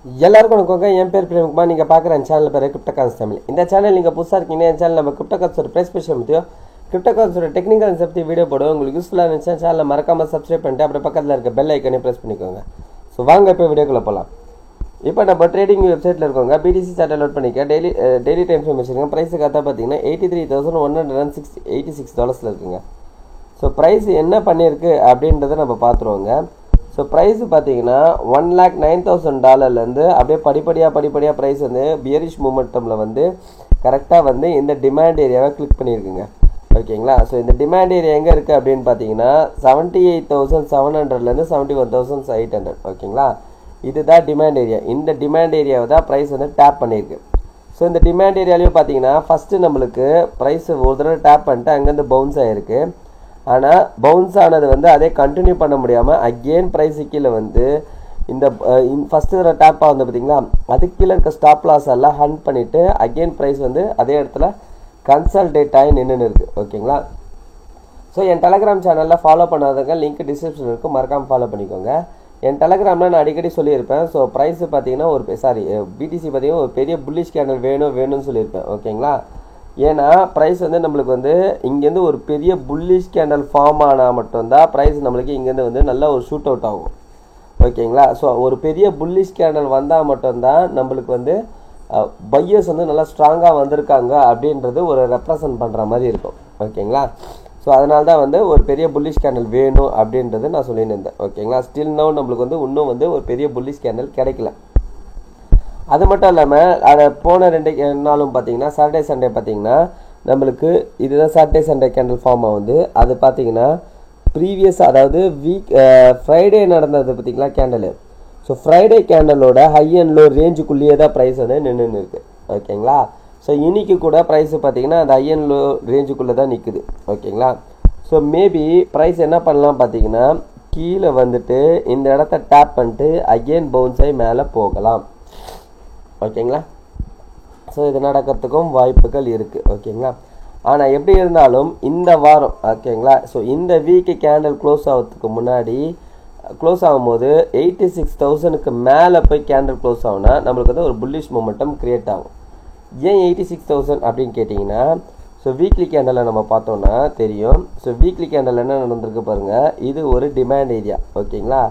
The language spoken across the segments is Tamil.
எல்லாருக்கும் வணக்கங்க. என் பேர் பிரேம்குமார். நீங்கள் பார்க்குற என் சேனல் பேர் கிரிப்டோகார்ன்ஸ் தமிழ். இந்த சேனல் நீங்கள் புதுசாக இருக்கீங்கன்னா என் சேனல் நம்ம கிரிப்டோகார்ன்ஸோட ப்ரைஸ் ஸ்பெஷல் பற்றியும் கிரிப்டோகார்ன்ஸோட டெக்னிக்கல் பற்றி வீடியோ போடுவோம். உங்களுக்கு யூஸ்ஃபுல்லாக இருந்துச்சுன்னா சேனலில் மறக்காமல் சப்ஸ்கிரைப் பண்ணிட்டு அப்படியே பக்கத்தில் இருக்க பெல் ஐக்கனே ப்ரெஸ் பண்ணிக்கோங்க. ஸோ வாங்க இப்போ வீடியோக்குள்ளே போகலாம். இப்போ நம்ம ட்ரேடிங் வெப்சைட்டில் இருக்கோங்க. பிடிசி சார்ட்டை லோட் பண்ணிக்க டெய்லி டைம் ஃப்ரேம் வச்சுருக்கோங்க. ப்ரைஸு பார்த்தா பார்த்தீங்கன்னா $83,186 இருக்குங்க. ஸோ ப்ரைஸ் என்ன பண்ணியிருக்கு அப்படின்றத நம்ம பார்த்துருவோங்க. ஸோ ப்ரைஸ் பார்த்தீங்கன்னா $1,09,000 அப்படியே படிப்படியாக ப்ரைஸ் வந்து பியரிஷ் மூமெண்டமில் வந்து கரெக்டாக வந்து இந்த டிமாண்ட் ஏரியாவை கிளிக் பண்ணியிருக்குங்க. ஓகேங்களா. ஸோ இந்த டிமாண்ட் ஏரியா எங்கே இருக்குது அப்படின்னு பார்த்தீங்கன்னா 78,700 71,800. ஓகேங்களா. இதுதான் டிமாண்ட் ஏரியா. இந்த டிமாண்ட் ஏரியாவை தான் ப்ரைஸ் வந்து டேப் பண்ணியிருக்கு. ஸோ இந்த டிமாண்ட் ஏரியாலையும் பார்த்தீங்கன்னா ஃபஸ்ட்டு நம்மளுக்கு ப்ரைஸ் ஒரு தடவை டேப் பண்ணிட்டு அங்கேருந்து பவுன்ஸ் ஆகிருக்கு. ஆனால் பவுன்ஸ் ஆனது வந்து அதே கண்டினியூ பண்ண முடியாமல் அகெயின் ப்ரைஸு கீழே வந்து இந்த ஃபஸ்ட்டு தடவை டேப்பாக வந்து பார்த்திங்களா அதுக்கு கீழே இருக்க ஸ்டாப் லாஸ் எல்லாம் ஹண்ட் பண்ணிவிட்டு அகெயின் ப்ரைஸ் வந்து அதே இடத்துல கன்சல்டேட் ஆகி நின்றுன்னு இருக்குது. ஓகேங்களா. ஸோ என் டெலகிராம் சேனலில் ஃபாலோ பண்ணாதவங்க லிங்க் டிஸ்கிரிப்ஷன் இருக்கும், மறக்காமல் ஃபாலோ பண்ணிக்கோங்க. என் டெலகிராமில் நான் அடிக்கடி சொல்லியிருப்பேன். ஸோ ப்ரைஸு பார்த்தீங்கன்னா பிடிசி பார்த்தீங்கன்னா ஒரு பெரிய புல்லிஷ் கேண்டல் வேணும்னு சொல்லியிருப்பேன். ஓகேங்களா. ஏன்னா ப்ரைஸ் வந்து நம்மளுக்கு வந்து இங்கேருந்து ஒரு பெரிய புல்லிஷ் கேண்டல் ஃபார்ம் ஆனால் மட்டும்தான் ப்ரைஸ் நம்மளுக்கு இங்கேருந்து வந்து நல்லா ஒரு ஷூட் அவுட் ஆகும். ஓகேங்களா. ஸோ ஒரு பெரிய புல்லிஷ் கேண்டல் வந்தால் மட்டும்தான் நம்மளுக்கு வந்து பையர்ஸ் வந்து நல்லா ஸ்ட்ராங்காக வந்திருக்காங்க அப்படின்றது ஒரு ரெப்ரசன்ட் பண்ணுற மாதிரி இருக்கும். ஓகேங்களா. ஸோ அதனால தான் வந்து ஒரு பெரிய புல்லிஷ் கேண்டல் வேணும் அப்படின்றது நான் சொல்லின்னு இருந்தேன். ஓகேங்களா. ஸ்டில் நவ் நம்மளுக்கு வந்து இன்னும் வந்து ஒரு பெரிய புல்லிஷ் கேண்டல் கிடைக்கல. அது மட்டும் இல்லாமல் அதை போன 2 நாளும் பார்த்தீங்கன்னா சாட்டர்டே சண்டே பார்த்தீங்கன்னா நம்மளுக்கு இதுதான் சாட்டர்டே சண்டே கேண்டல் ஃபார்ம் ஆகுது. அது பார்த்தீங்கன்னா ப்ரீவியஸ் அதாவது ஃப்ரைடே நடந்தது பார்த்தீங்களா கேண்டலு. ஸோ ஃப்ரைடே கேண்டலோட ஹை அண்ட் லோ ரேஞ்சுக்குள்ளேயே தான் ப்ரைஸ் வந்து நின்றுன்னு இருக்குது. ஓகேங்களா. ஸோ இன்னைக்கு கூட ப்ரைஸ் பார்த்தீங்கன்னா அந்த ஹை அண்ட் லோ ரேஞ்சுக்குள்ளே தான் நிற்குது. ஓகேங்களா. ஸோ மேபி ப்ரைஸ் என்ன பண்ணலாம் பார்த்தீங்கன்னா கீழே வந்துட்டு இந்த இடத்த டேப் பண்ணிட்டு அகெயின் பவுன்ஸ் ஆகி மேலே போகலாம். ஓகேங்களா. ஸோ இது நடக்கிறதுக்கும் வாய்ப்புகள் இருக்குது. ஓகேங்களா. ஆனால் எப்படி இருந்தாலும் இந்த வாரம் ஓகேங்களா. ஸோ இந்த வீக்கு கேண்டல் க்ளோஸ் ஆகிறதுக்கு முன்னாடி க்ளோஸ் ஆகும்போது 86,000க்கு மேலே போய் கேண்டல் க்ளோஸ் ஆகுனா நம்மளுக்கு வந்து ஒரு புல்லிஷ் மொமெண்டம் க்ரியேட் ஆகும். ஏன் 86,000 அப்படின்னு கேட்டிங்கன்னா ஸோ வீக்லி கேண்டலில் நம்ம பார்த்தோன்னா தெரியும். ஸோ வீக்லி கேண்டல் என்ன நடந்திருக்கு பாருங்கள். இது ஒரு டிமாண்ட் ஏரியா. ஓகேங்களா.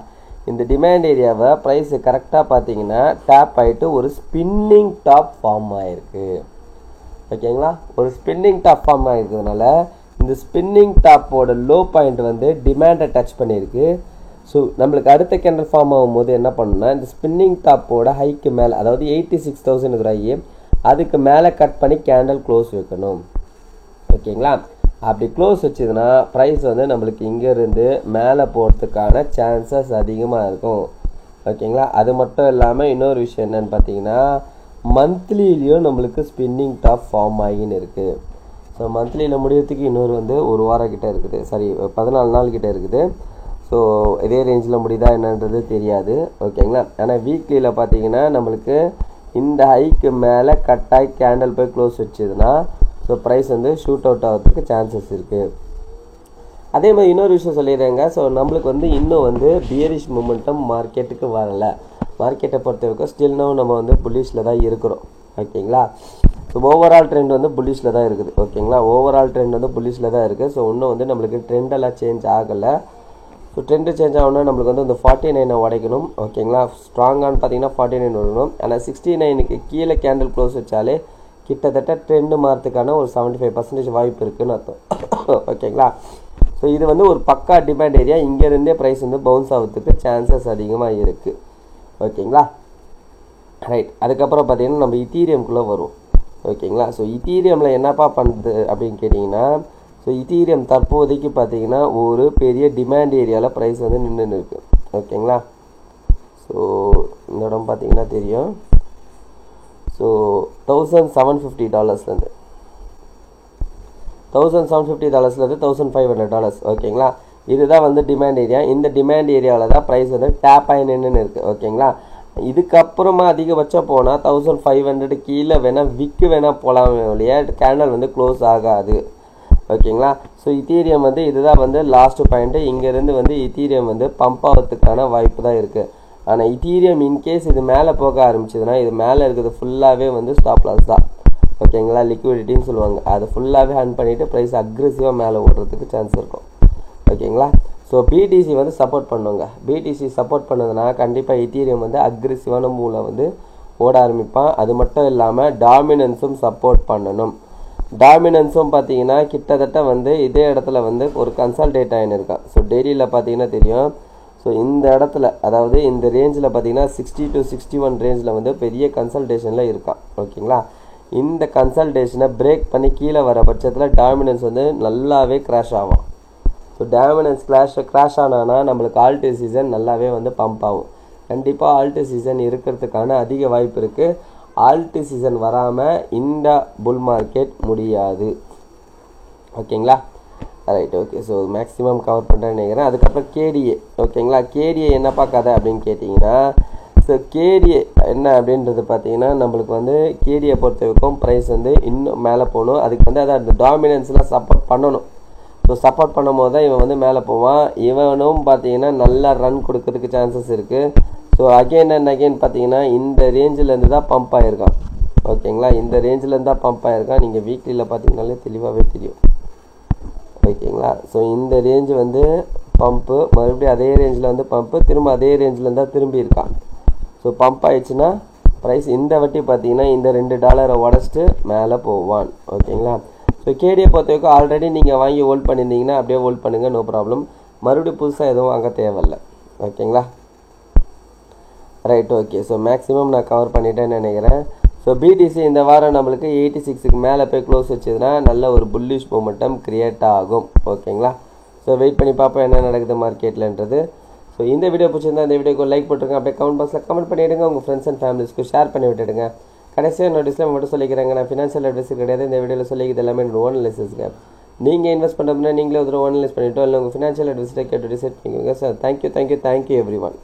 இந்த டிமாண்ட் ஏரியாவை ப்ரைஸு கரெக்டாக பார்த்தீங்கன்னா டேப் ஆகிட்டு ஒரு ஸ்பின்னிங் டாப் ஃபார்ம் ஆகிருக்கு. ஓகேங்களா. ஒரு ஸ்பின்னிங் டாப் ஃபார்ம் ஆகிருக்கிறதுனால இந்த ஸ்பின்னிங் டாப்போட லோ பாயிண்ட் வந்து டிமாண்டை டச் பண்ணியிருக்கு. ஸோ நம்மளுக்கு அடுத்த கேண்டல் ஃபார்ம் ஆகும்போது என்ன பண்ணணும்னா இந்த ஸ்பின்னிங் டாப்போட ஹைக்கு மேலே அதாவது 86,000 இருக்கிறாயி அதுக்கு மேலே கட் பண்ணி கேண்டல் க்ளோஸ் வைக்கணும். ஓகேங்களா. அப்படி க்ளோஸ் வச்சுதுன்னா ப்ரைஸ் வந்து நம்மளுக்கு இங்கேருந்து மேலே போகிறதுக்கான சான்சஸ் அதிகமாக இருக்கும். ஓகேங்களா. அது மட்டும் இல்லாமல் இன்னொரு விஷயம் என்னென்னு பார்த்தீங்கன்னா மந்த்லிலையும் நம்மளுக்கு ஸ்பின்னிங் டாப் ஃபார்ம் ஆகின்னு இருக்குது. ஸோ மந்த்லியில் முடியறதுக்கு இன்னொரு வந்து ஒரு வாரம் கிட்டே இருக்குது, 14 நாள் கிட்டே இருக்குது. ஸோ இதே ரேஞ்சில் முடியுதா என்னன்றது தெரியாது. ஓகேங்களா. ஆனால் வீக்லியில் பார்த்தீங்கன்னா நம்மளுக்கு இந்த ஹைக்கு மேலே கட்டாகி கேண்டல் போய் க்ளோஸ் வச்சுதுன்னா ஸோ ப்ரைஸ் வந்து ஷூட் அவுட் ஆகிறதுக்கு சான்சஸ் இருக்குது. அதே மாதிரி இன்னொரு விஷயம் சொல்லிடுறேங்க. ஸோ நம்மளுக்கு வந்து இன்னும் வந்து பியரிஷ் மூமெண்டம் மார்க்கெட்டுக்கு வரலை. மார்க்கெட்டை பொறுத்த வரைக்கும் ஸ்டில் நோ நம்ம வந்து புல்லிஷில் தான் இருக்கிறோம். ஓகேங்களா. ஸோ ஓவரால் ட்ரெண்ட் வந்து புல்லிஷில் தான் இருக்குது. ஓகேங்களா. ஓவரால் ட்ரெண்ட் வந்து புல்லிஷில் தான் இருக்குது. ஸோ இன்னும் வந்து நம்மளுக்கு ட்ரெண்டெல்லாம் சேஞ்ச் ஆகலை. ஸோ ட்ரெண்டு சேஞ்ச் ஆகணும்னா நம்மளுக்கு வந்து இந்த 49 உடைக்கணும். ஓகேங்களா. ஸ்ட்ராங்கானு பார்த்தீங்கன்னா 49 வரணும். ஆனால் 69க்கு கீழே கேண்டில் க்ளோஸ் வச்சாலே கிட்டத்தட்ட ட்ரெண்டு மாறத்துக்கான ஒரு 75% வாய்ப்பு இருக்குதுன்னு அர்த்தம். ஓகேங்களா. ஸோ இது வந்து ஒரு பக்கா டிமாண்ட் ஏரியா. இங்கேருந்தே ப்ரைஸ் வந்து பவுன்ஸ் ஆகிறதுக்கு சான்சஸ் அதிகமாக இருக்குது. ஓகேங்களா. ரைட். அதுக்கப்புறம் பார்த்தீங்கன்னா நம்ம இத்தீரியம்குள்ளே வரும். ஓகேங்களா. ஸோ இத்தீரியமில் என்னப்பா பண்ணுறது அப்படின்னு கேட்டிங்கன்னா ஸோ இத்தீரியம் தற்போதைக்கு பார்த்தீங்கன்னா ஒரு பெரிய டிமாண்ட் ஏரியாவில் ப்ரைஸ் வந்து நின்றுன்னு இருக்குது. ஓகேங்களா. ஸோ இந்த இடம் பார்த்தீங்கன்னா தெரியும். ஸோ $1,750 $1,500 ஓகேங்களா. இதுதான் வந்து டிமாண்ட் ஏரியா. இந்த டிமாண்ட் ஏரியாவில் தான் ப்ரைஸ் வந்து டேப் ஆகி நின்றுன்னு இருக்குது. ஓகேங்களா. இதுக்கப்புறமா அதிகபட்சம் போனால் 1,500 கீழே வேணால் விக்கு வேணால் போகலாம் இல்லையா கேண்டல் வந்து க்ளோஸ் ஆகாது. ஓகேங்களா. ஸோ இத்தீரியம் வந்து இதுதான் வந்து லாஸ்ட்டு பாயிண்ட்டு. இங்கேருந்து வந்து இத்தீரியம் வந்து பம்ப் ஆகிறதுக்கான வாய்ப்பு தான் இருக்குது. ஆனால் இத்தீரியம் இன்கேஸ் இது மேலே போக ஆரம்பிச்சதுன்னா இது மேலே இருக்கிறது ஃபுல்லாகவே வந்து ஸ்டாப் லாஸ் தான். ஓகேங்களா, லிக்விடிட்டின்னு சொல்லுவாங்க. அது ஃபுல்லாகவே ஹேண்ட் பண்ணிவிட்டு ப்ரைஸ் அக்ரெசிவாக மேலே ஓடுறதுக்கு சான்ஸ் இருக்கும். ஓகேங்களா, ஸோ பிடிசி வந்து சப்போர்ட் பண்ணுங்க. பிடிசி சப்போர்ட் பண்ணதுன்னா கண்டிப்பாக இத்தீரியம் வந்து அக்ரெசிவான மூவில் வந்து ஓட ஆரம்பிப்பான். அது மட்டும் இல்லாமல் டாமினன்ஸும் சப்போர்ட் பண்ணணும். டாமினன்ஸும் பார்த்தீங்கன்னா கிட்டத்தட்ட வந்து இதே இடத்துல வந்து ஒரு கன்சால்டேட் ஆகினிருக்கான். ஸோ டெய்லியில் பார்த்தீங்கன்னா தெரியும். ஸோ இந்த இடத்துல அதாவது இந்த ரேஞ்சில் பார்த்தீங்கன்னா 60 to 61 ரேஞ்சில் வந்து பெரிய கன்சல்டேஷனில் இருக்கான். ஓகேங்களா, இந்த கன்சல்டேஷனை பிரேக் பண்ணி கீழே வர பட்சத்தில் டாமினன்ஸ் வந்து நல்லாவே கிராஷ் ஆகும். ஸோ டாமினன்ஸ் கிராஷ் ஆனானா நம்மளுக்கு ஆல்ட் சீசன் நல்லாவே வந்து பம்ப் ஆகும். கண்டிப்பாக ஆல்ட் சீசன் இருக்கிறதுக்கான அதிக வாய்ப்பு இருக்குது. ஆல்ட் சீசன் வராமல் இந்த புல் மார்க்கெட் முடியாது. ஓகேங்களா, right. Okay, so maximum cover பண்ணுறேன்னு நினைக்கிறேன். அதுக்கப்புறம் கேடிஏ. ஓகேங்களா, கேடிஏ என்னப்பா கதை அப்படின்னு கேட்டிங்கன்னா, ஸோ கேடிஏ என்ன அப்படின்றது பார்த்தீங்கன்னா நம்மளுக்கு வந்து கேடியை பொறுத்த வரைக்கும் ப்ரைஸ் வந்து இன்னும் மேலே போகணும். அதுக்கு வந்து அதை அந்த டாமினன்ஸ்லாம் சப்போர்ட் பண்ணணும். ஸோ சப்போர்ட் பண்ணும் போது தான் இவன் வந்து மேலே போவான். இவனும் பார்த்தீங்கன்னா நல்லா ரன் கொடுக்கறதுக்கு சான்சஸ் இருக்குது. ஸோ அகெயின் அண்ட் அகெயின் பார்த்தீங்கன்னா இந்த ரேஞ்சிலேருந்து தான் பம்ப் ஆகிருக்கான். ஓகேங்களா, இந்த ரேஞ்சிலேருந்து தான் பம்ப் ஆகிருக்கான். நீங்கள் வீக்லியில் பார்த்தீங்கன்னாலே தெளிவாகவே தெரியும். ஓகேங்களா, ஸோ இந்த ரேஞ்சு வந்து பம்ப்பு, மறுபடியும் அதே ரேஞ்சில் வந்து பம்ப்பு, திரும்ப அதே ரேஞ்சில் இருந்தால் திரும்பி இருக்கான். ஸோ பம்ப் ஆயிடுச்சுன்னா ப்ரைஸ் இந்த வட்டி பார்த்தீங்கன்னா இந்த $2 உடச்சிட்டு மேலே போவான். ஓகேங்களா, ஸோ கேடியை பொறுத்த வரைக்கும் ஆல்ரெடி நீங்கள் வாங்கி ஹோல்ட் பண்ணியிருந்தீங்கன்னா அப்படியே ஹோல்ட் பண்ணுங்கள், நோ ப்ராப்ளம். மறுபடியும் புதுசாக எதுவும் வாங்க தேவையில்லை. ஓகேங்களா, ரைட். ஓகே, ஸோ மேக்ஸிமம் நான் கவர் பண்ணிட்டேன்னு நினைக்கிறேன். ஸோ பிடிசி இந்த வாரம் நம்மளுக்கு 86க்கு மேலே போய் க்ளோஸ் வச்சதுன்னா நல்ல ஒரு புல்லிஷ் மூமெண்டம் கிரியேட் ஆகும். ஓகேங்களா, ஸோ வெயிட் பண்ணி பார்ப்போம் என்ன நடக்குது மார்க்கெட்லன்றது. ஸோ இந்த வீடியோ பிடிச்சிருந்தா இந்த வீடியோக்கு லைக் போட்டுருங்க. அப்படியே கமெண்ட் பாக்ஸில் கமெண்ட் பண்ணிவிடுங்க. உங்கள் ஃப்ரெண்ட்ஸ் அண்ட் ஃபேமிலிஸ்க்கு ஷேர் பண்ணி விட்டுடுங்க. கடைசியாக என்னோட டிஸ்கிளைமர் மட்டும் சொல்லிக்கிறேங்க, நான் ஃபினான்ஷியல் அட்வைஸ் கிடையாது. இந்த வீடியோவில் சொல்லிக்கிறது எல்லாமே என்னோட ஓன் அனலைசிஸ்ங்க. நீங்கள் இன்வெஸ்ட் பண்ணுறதுனா நீங்களே ஒரு ஓன் அனலைஸ் பண்ணிவிட்டோம் இல்லை உங்கள் ஃபினான்ஷியல் அட்வைஸை கேட்டு டிசைட் பண்ணிக்கோங்க. Sir thank you every one.